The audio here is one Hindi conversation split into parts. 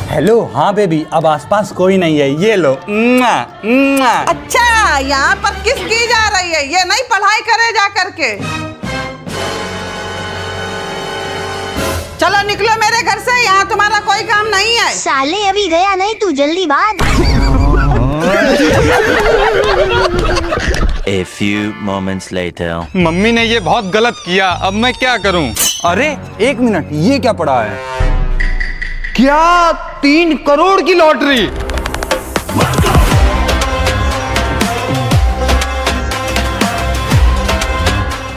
हेलो, हाँ बेबी, अब आसपास कोई नहीं है, ये लो। अच्छा, यहाँ पर किस की जा रही है? ये नहीं पढ़ाई करे जा करके। चलो निकलो मेरे घर से, यहाँ तुम्हारा कोई काम नहीं है। साले अभी गया नहीं तू, जल्दी भाग। A few moments later. Mummy ने ये बहुत गलत किया, अब मैं क्या करूं? अरे 1 मिनट, ये क्या पड़ा है? क्या 3 करोड़ की लॉटरी?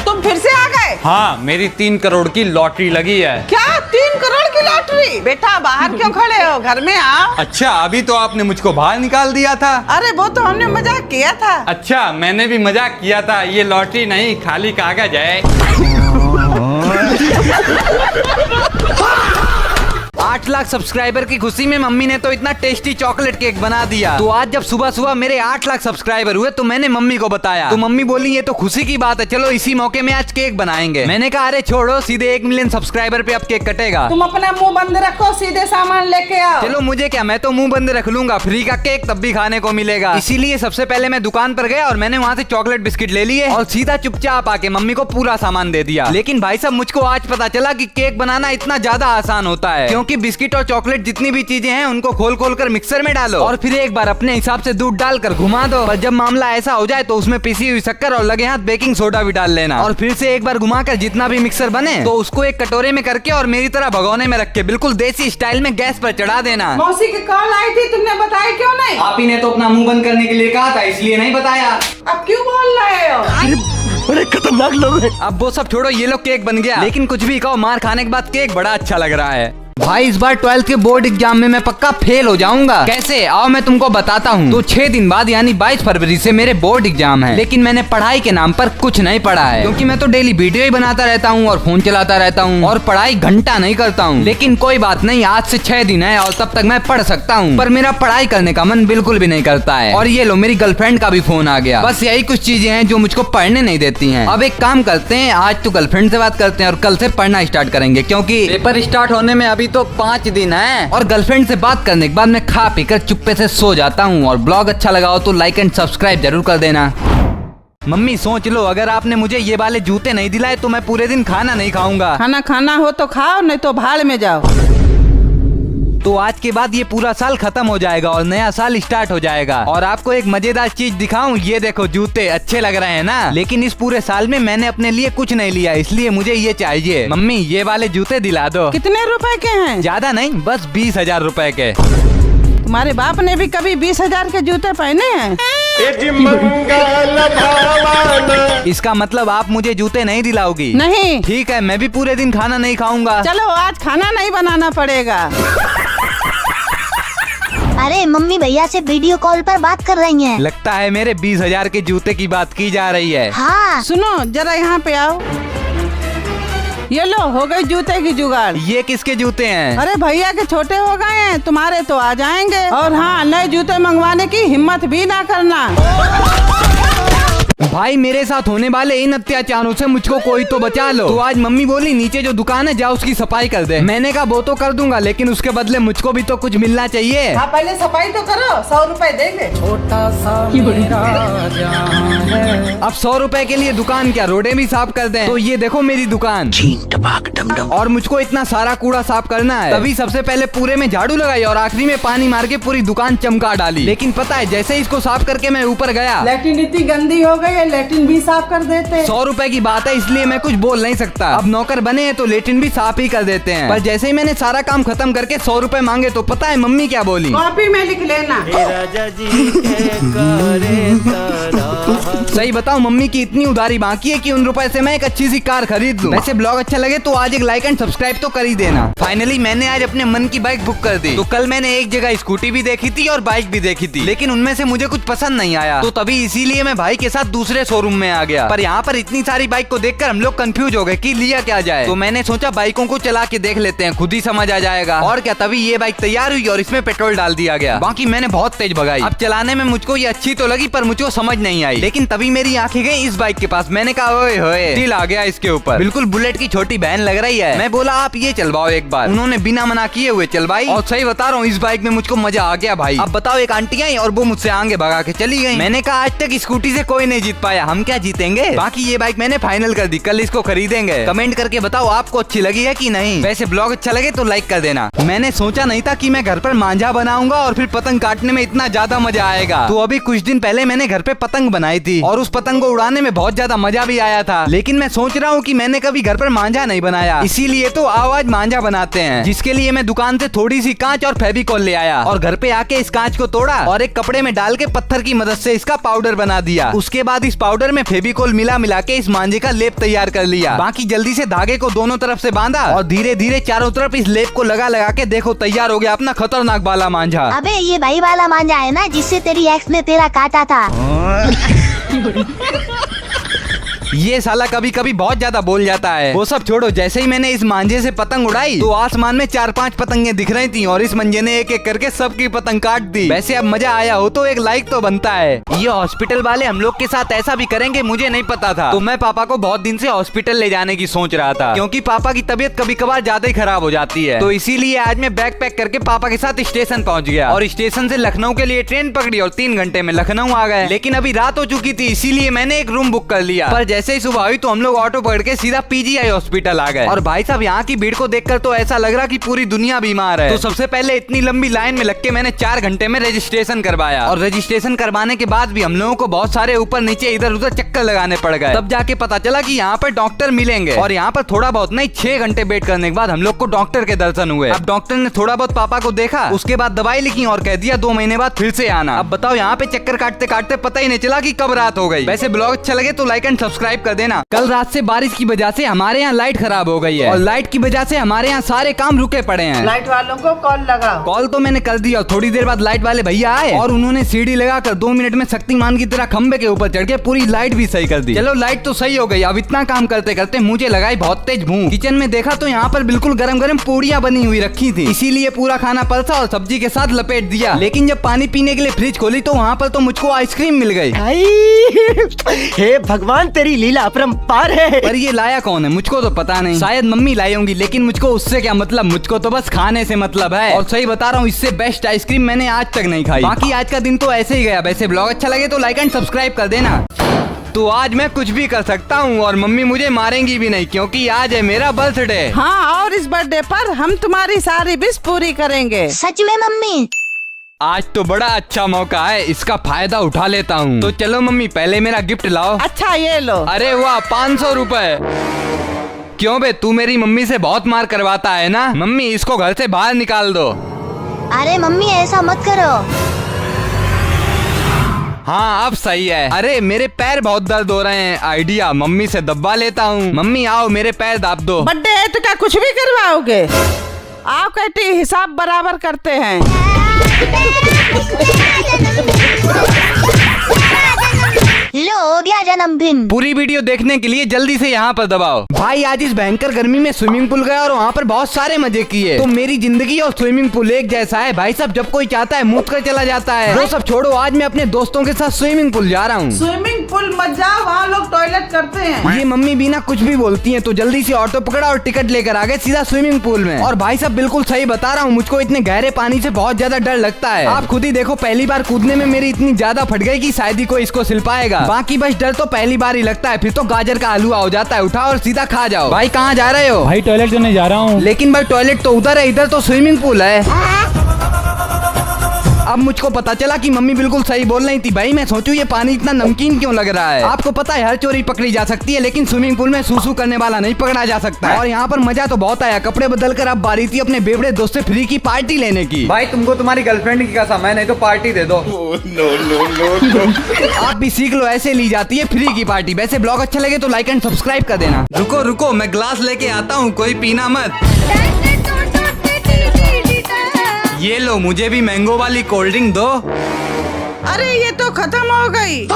तुम फिर से आ गए? हाँ, मेरी 3 करोड़ की लॉटरी लगी है। क्या 3 करोड़ की लॉटरी? बेटा बाहर क्यों खड़े हो, घर में आओ। अच्छा, अभी तो आपने मुझको बाहर निकाल दिया था। अरे वो तो हमने मजाक किया था। अच्छा, मैंने भी मजाक किया था। ये लॉटरी नहीं, खाली कागज है। 8 लाख सब्सक्राइबर की खुशी में मम्मी ने तो इतना टेस्टी चॉकलेट केक बना दिया। तो आज जब सुबह सुबह मेरे 8 लाख सब्सक्राइबर हुए तो मैंने मम्मी को बताया, तो मम्मी बोली ये तो खुशी की बात है, चलो इसी मौके में आज केक बनाएंगे। मैंने कहा अरे छोड़ो, सीधे 1 मिलियन सब्सक्राइबर पे अब केक कटेगा। तुम अपना मुंह बंद रखो, सीधे सामान लेके आओ। चलो मुझे क्या, मैं तो मुंह बंद रख लूंगा, फ्री का केक तब भी खाने को मिलेगा। इसीलिए सबसे पहले मैं दुकान पर गया और मैंने वहाँ से चॉकलेट बिस्किट ले लिए और सीधा चुपचाप आके मम्मी को पूरा सामान दे दिया। लेकिन भाई साहब, मुझको आज पता चला कि केक बनाना इतना ज्यादा आसान होता है, क्योंकि बिस्किट और चॉकलेट जितनी भी चीजें हैं उनको खोल खोल कर मिक्सर में डालो और फिर एक बार अपने हिसाब से दूध डालकर घुमा दो। पर जब मामला ऐसा हो जाए तो उसमें पिसी हुई शक्कर और लगे हाथ बेकिंग सोडा भी डाल लेना और फिर से एक बार घुमाकर जितना भी मिक्सर बने तो उसको एक कटोरे में करके और मेरी तरह भगोने में रख के बिल्कुल देसी स्टाइल में गैस पर चढ़ा देना। मौसी की कॉल आई थी, तुमने बताया क्यों नहीं? आप ही ने तो अपना मुंह बंद करने के लिए कहा था, इसलिए नहीं बताया। अब क्यों बोल रहे हो? अरे खतरनाक लोग हैं। अब वो सब छोड़ो, ये लोग केक बन गया। लेकिन कुछ भी कहो, मार खाने के बाद केक बड़ा अच्छा लग रहा है। भाई इस बार 12th के बोर्ड एग्जाम में मैं पक्का फेल हो जाऊंगा। कैसे? आओ मैं तुमको बताता हूँ। तो 6 दिन बाद यानी 22 फरवरी से मेरे बोर्ड एग्जाम है, लेकिन मैंने पढ़ाई के नाम पर कुछ नहीं पढ़ा है, क्योंकि मैं तो डेली वीडियो ही बनाता रहता हूँ और फोन चलाता रहता हूँ और पढ़ाई घंटा नहीं करता हूँ। लेकिन कोई बात नहीं, आज से 6 दिन है और तब तक मैं पढ़ सकता हूँ, पर मेरा पढ़ाई करने का मन बिल्कुल भी नहीं करता है। और ये लो, मेरी गर्लफ्रेंड का भी फोन आ गया। बस यही कुछ चीजें हैं जो मुझको पढ़ने नहीं देती हैं। अब एक काम करते हैं, आज तो गर्लफ्रेंड से बात करते हैं और कल से पढ़ना स्टार्ट करेंगे, क्योंकि पेपर स्टार्ट होने में अभी तो 5 दिन है। और गर्लफ्रेंड से बात करने के बाद मैं खा पी कर चुप्पे से सो जाता हूँ। और ब्लॉग अच्छा लगा हो तो लाइक एंड सब्सक्राइब जरूर कर देना। मम्मी सोच लो, अगर आपने मुझे ये वाले जूते नहीं दिलाए तो मैं पूरे दिन खाना नहीं खाऊंगा। खाना खाना हो तो खाओ, नहीं तो भाड़ में जाओ। तो आज के बाद ये पूरा साल खत्म हो जाएगा और नया साल स्टार्ट हो जाएगा। और आपको एक मजेदार चीज दिखाऊं, ये देखो जूते अच्छे लग रहे हैं ना। लेकिन इस पूरे साल में मैंने अपने लिए कुछ नहीं लिया, इसलिए मुझे ये चाहिए। मम्मी ये वाले जूते दिला दो। कितने रुपए के हैं? ज्यादा नहीं, बस 20,000 रुपए के। तुम्हारे बाप ने भी कभी 20,000 के जूते पहने हैं? इसका मतलब आप मुझे जूते नहीं दिलाओगी? नहीं। ठीक है, मैं भी पूरे दिन खाना नहीं खाऊंगा। चलो आज खाना नहीं बनाना पड़ेगा। अरे मम्मी भैया से वीडियो कॉल पर बात कर रही हैं। लगता है मेरे 20,000 के जूते की बात की जा रही है। हाँ। सुनो जरा यहाँ पे आओ। ये लो, हो गई जूते की जुगाड़। ये किसके जूते हैं? अरे भैया के छोटे हो गए हैं, तुम्हारे तो आ जाएंगे। और हाँ, नए जूते मंगवाने की हिम्मत भी ना करना। भाई मेरे साथ होने वाले इन अत्याचारों से मुझको कोई तो बचा लो। तो आज मम्मी बोली नीचे जो दुकान है जाओ उसकी सफाई कर दे। मैंने कहा वो तो कर दूंगा, लेकिन उसके बदले मुझको भी तो कुछ मिलना चाहिए। हाँ पहले सफाई तो करो, 100 रुपए देंगे। अब 100 रुपए के लिए दुकान क्या, रोडे भी साफ कर दें? तो ये देखो मेरी दुकान, और मुझको इतना सारा कूड़ा साफ करना है। तभी सबसे पहले पूरे में झाड़ू लगाई और आखिरी में पानी मार के पूरी दुकान चमका डाली। लेकिन पता है, जैसे इसको साफ करके मैं ऊपर गया, लैट्रिन इतनी गंदी हो गई है, लैट्रिन भी साफ कर देते। 100 रुपए की बात है इसलिए मैं कुछ बोल नहीं सकता। अब नौकर बने हैं तो लेट्रिन भी साफ ही कर देते हैं। पर जैसे ही मैंने सारा काम खत्म करके 100 रुपए मांगे तो पता है मम्मी क्या बोली? कॉपी में लिख लेना। सही बताओ, मम्मी की इतनी उधारी बाकी है कि उन रुपए से मैं एक अच्छी सी कार खरीद लूं। वैसे ब्लॉग अच्छा लगे तो आज एक लाइक एंड सब्सक्राइब तो कर ही देना। फाइनली मैंने आज अपने मन की बाइक बुक कर दी। तो कल मैंने एक जगह स्कूटी भी देखी थी और बाइक भी देखी थी, लेकिन उनमें से मुझे कुछ पसंद नहीं आया। तो तभी इसीलिए मैं भाई के साथ दूसरे शोरूम में आ गया। पर यहाँ पर इतनी सारी बाइक को देखकर हम लोग कंफ्यूज हो गए कि लिया क्या जाए। तो मैंने सोचा बाइकों को चला के देख लेते हैं, खुद ही समझ आ जाएगा। और क्या, तभी ये बाइक तैयार हुई और इसमें पेट्रोल डाल दिया गया। बाकी मैंने बहुत तेज भगाई। अब चलाने में मुझको ये अच्छी तो लगी पर मुझको समझ नहीं आई। लेकिन तभी मेरी आंखें गई इस बाइक के पास। मैंने कहा ओए होए, दिल आ गया इसके ऊपर, बिल्कुल बुलेट की छोटी बहन लग रही है। मैं बोला आप ये चलवाओ एक बार। उन्होंने बिना मना किए हुए चलवाई और सही बता रहा हूँ इस बाइक में मुझको मजा आ गया भाई। अब बताओ, एक आंटी आई और वो मुझसे आगे भगा के चली गई। मैंने कहा आज तक स्कूटी से कोई नहीं जीत पाया, हम क्या जीतेंगे। बाकी ये बाइक मैंने फाइनल कर दी, कल इसको खरीदेंगे। कमेंट करके बताओ आपको अच्छी लगी है कि नहीं। वैसे ब्लॉग अच्छा लगे तो लाइक कर देना। मैंने सोचा नहीं था कि मैं घर पर मांझा बनाऊंगा और फिर पतंग काटने में इतना ज्यादा मजा आएगा। तो अभी कुछ दिन पहले मैंने घर पे पतंग बनाई थी और उस पतंग को उड़ाने में बहुत ज्यादा मजा भी आया था। लेकिन मैं सोच रहा हूँ कि मैंने कभी घर पर मांझा नहीं बनाया, इसीलिए तो आज मांझा बनाते हैं। जिसके लिए मैं दुकान से थोड़ी सी कांच और फेविकोल ले आया और घर पे आके इस कांच को तोड़ा और एक कपड़े में डाल के पत्थर की मदद से इसका पाउडर बना दिया। उसके बाद इस पाउडर में फेविकोल मिला के इस मांझे का लेप तैयार कर लिया। बाकी जल्दी से धागे को दोनों तरफ से बांधा और धीरे धीरे चारों तरफ इस लेप को लगा के देखो तैयार हो गया अपना खतरनाक वाला मांझा। अबे ये भाई वाला मांझा है ना जिससे तेरी एक्स ने तेरा काटा था। ये साला कभी कभी बहुत ज्यादा बोल जाता है। वो सब छोड़ो, जैसे ही मैंने इस मांझे से पतंग उड़ाई तो आसमान में 4-5 पतंगे दिख रही थी और इस मंजे ने एक एक करके सबकी पतंग काट दी। वैसे अब मजा आया हो तो एक लाइक तो बनता है। ये हॉस्पिटल वाले हम लोग के साथ ऐसा भी करेंगे मुझे नहीं पता था। तो मैं पापा को बहुत दिन से हॉस्पिटल ले जाने की सोच रहा था, क्योंकि पापा की तबीयत कभी कभार ज्यादा ही खराब हो जाती है। तो इसीलिए आज मैं बैग पैक करके पापा के साथ स्टेशन पहुंच गया और स्टेशन से लखनऊ के लिए ट्रेन पकड़ी और 3 घंटे में लखनऊ आ गए। लेकिन अभी रात हो चुकी थी, इसीलिए मैंने एक रूम बुक कर लिया। पर जैसे ही सुबह हुई तो हम लोग ऑटो पकड़ के सीधा पीजीआई हॉस्पिटल आ गए। और भाई साहब यहाँ की भीड़ को देखकर तो ऐसा लग रहा कि पूरी दुनिया बीमार है। तो सबसे पहले इतनी लंबी लाइन में लग के मैंने 4 घंटे में रजिस्ट्रेशन करवाया और रजिस्ट्रेशन करवाने के बाद भी हम लोगों को बहुत सारे ऊपर नीचे इधर उधर चक्कर लगाने पड़ गए। तब जाके पता चला कि यहाँ पर डॉक्टर मिलेंगे और यहाँ पर थोड़ा बहुत नहीं 6 घंटे वेट करने के बाद हम लोग को डॉक्टर के दर्शन हुए। अब डॉक्टर ने थोड़ा बहुत पापा को देखा, उसके बाद दवाई लिखी और कह दिया 2 महीने बाद फिर से आना। अब बताओ यहाँ पे चक्कर काटते काटते पता ही नहीं चला कि कब रात हो गई। वैसे ब्लॉग अच्छा लगे तो लाइक एंड सब्सक्राइब कर देना। कल रात से बारिश की वजह से हमारे यहाँ लाइट खराब हो गई है और लाइट की वजह से हमारे यहाँ सारे काम रुके पड़े हैं। लाइट वालों को कॉल लगाओ। कॉल तो मैंने कर दिया। थोड़ी देर बाद लाइट वाले भैया आए और उन्होंने सीढ़ी लगाकर 2 मिनट में शक्तिमान की तरह खंबे के ऊपर चढ़ के पूरी लाइट भी सही कर दी। चलो लाइट तो सही हो गई। अब इतना काम करते करते मुझे लगाई बहुत तेज भूख। किचन में देखा तो यहाँ पर बिल्कुल गरम गरम पूड़ियाँ बनी हुई रखी थी, इसीलिए पूरा खाना पलसा और सब्जी के साथ लपेट दिया। लेकिन जब पानी पीने के लिए फ्रिज खोली तो वहाँ पर तो मुझको आइसक्रीम मिल गई। हे भगवान, तेरी लीला अपरंपार है। पर ये लाया कौन है मुझको तो पता नहीं, शायद मम्मी लाई होंगी। लेकिन मुझको उससे क्या मतलब, मुझको तो बस खाने से मतलब है। और सही बता रहा हूँ, इससे बेस्ट आइसक्रीम मैंने आज तक नहीं खाई। बाकी आज का दिन तो ऐसे ही गया। वैसे ब्लॉग अच्छा लगे तो लाइक एंड सब्सक्राइब कर देना। तो आज मैं कुछ भी कर सकता हूँ और मम्मी मुझे मारेंगी भी नहीं, क्योंकि आज है मेरा बर्थडे। हाँ, और इस बर्थडे पर हम तुम्हारी सारी विश पूरी करेंगे। सच में मम्मी? आज तो बड़ा अच्छा मौका है, इसका फायदा उठा लेता हूँ। तो चलो मम्मी, पहले मेरा गिफ्ट लाओ। अच्छा ये लो। अरे वाह, 500 रुपए। क्यों बे, तू मेरी मम्मी से बहुत मार करवाता है ना। मम्मी इसको घर से बाहर निकाल दो। अरे मम्मी ऐसा मत करो। हाँ अब सही है। अरे मेरे पैर बहुत दर्द हो रहे हैं। आइडिया, मम्मी से दबा लेता हूँ। मम्मी आओ, मेरे पैर दाब दो। बर्थडे है तो क्या कुछ भी करवाओगे? आओ कैटी, हिसाब बराबर करते हैं। लो हो गया जन्मदिन। पूरी वीडियो देखने के लिए जल्दी से यहाँ पर दबाओ। भाई आज इस भयंकर गर्मी में स्विमिंग पूल गया और वहाँ पर बहुत सारे मजे किए। तो मेरी जिंदगी और स्विमिंग पूल एक जैसा है भाई साहब। जब कोई चाहता है मूत कर चला जाता है। वो सब छोड़ो, आज मैं अपने दोस्तों के साथ स्विमिंग पूल जा रहा हूँ। स्विमिंग पूल मत जाओ, वहाँ लोग टॉयलेट करते हैं। ये मम्मी बिना कुछ भी बोलती हैं, तो जल्दी से ऑटो पकड़ा और टिकट लेकर आ गए सीधा स्विमिंग पूल में। और भाई साहब बिल्कुल सही बता रहा हूँ, मुझको इतने गहरे पानी से बहुत ज्यादा डर लगता है। आप खुद ही देखो, पहली बार कूदने में मेरी इतनी ज्यादा फट गई कि शायद ही कोई इसको सिल पाएगा। बाकी बस डर तो पहली बार ही लगता है, फिर तो गाजर का हलवा हो जाता है। उठाओ और सीधा खा जाओ। भाई कहाँ जा रहे हो? भाई टॉयलेट करने जा रहा हूँ। लेकिन भाई टॉयलेट तो उधर है, इधर तो स्विमिंग पूल है। अब मुझको पता चला कि मम्मी बिल्कुल सही बोल रही थी। भाई मैं सोचूं ये पानी इतना नमकीन क्यों लग रहा है। आपको पता है हर चोरी पकड़ी जा सकती है, लेकिन स्विमिंग पूल में सूसू करने वाला नहीं पकड़ा जा सकता। और यहाँ पर मजा तो बहुत आया। कपड़े बदल कर अब बारी थी अपने बेवड़े दोस्त से फ्री की पार्टी लेने की। भाई तुमको तुम्हारी गर्लफ्रेंड की कसम है, नहीं तो पार्टी दे दो। आप भी सीख लो, ऐसे ली जाती है फ्री की पार्टी। वैसे ब्लॉग अच्छा लगे तो लाइक एंड सब्सक्राइब कर देना। रुको रुको, मैं ग्लास लेके आता हूँ, कोई पीना मत। ये लो, मुझे भी मैंगो वाली कोल्ड ड्रिंक दो। अरे ये तो खत्म हो गई।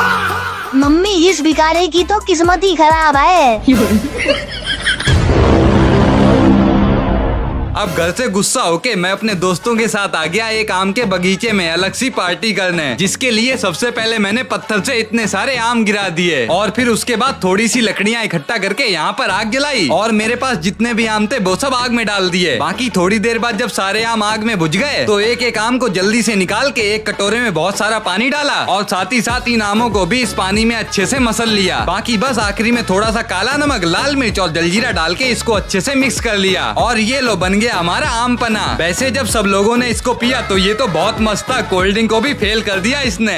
मम्मी इस भिखारी की तो किस्मत ही खराब है। अब घर से गुस्सा होके मैं अपने दोस्तों के साथ आ गया एक आम के बगीचे में अलग सी पार्टी करने, जिसके लिए सबसे पहले मैंने पत्थर से इतने सारे आम गिरा दिए और फिर उसके बाद थोड़ी सी लकड़ियां इकट्ठा करके यहाँ पर आग जलाई और मेरे पास जितने भी आम थे वो सब आग में डाल दिए। बाकी थोड़ी देर बाद जब सारे आम आग में बुझ गए तो एक एक आम को जल्दी से निकाल के एक कटोरे में बहुत सारा पानी डाला और साथ ही साथ इन आमों को भी इस पानी में अच्छे से मसल लिया। बाकी बस आखिरी में थोड़ा सा काला नमक, लाल मिर्च और जलजीरा डाल के इसको अच्छे से मिक्स कर लिया और ये लो बन गया हमारा आम पना। वैसे जब सब लोगों ने इसको पिया तो ये तो बहुत मस्त था, कोल्ड ड्रिंक को भी फेल कर दिया इसने।